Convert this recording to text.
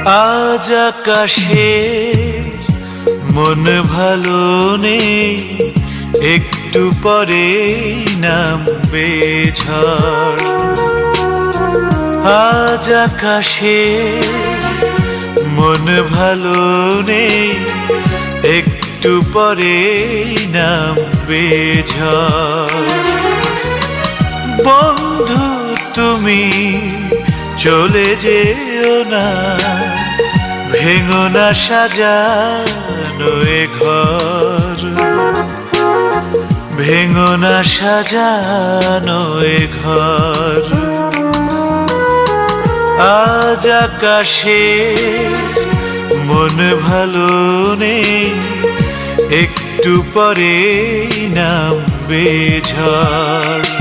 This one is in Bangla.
আজ আকাশে মন ভালো নেই, একটু পরে নামবে ঝড়। আজ আকাশে মন ভালো নেই, একটু পরে নামবে ঝড়। বন্ধু তুমি চলে যেও না, ভেঙো না সাজানো এ ঘর, ভেঙো না সাজানো এ ঘর। আজ আকাশে মন ভালো নেই, একটু পরে নামবে ঝড়।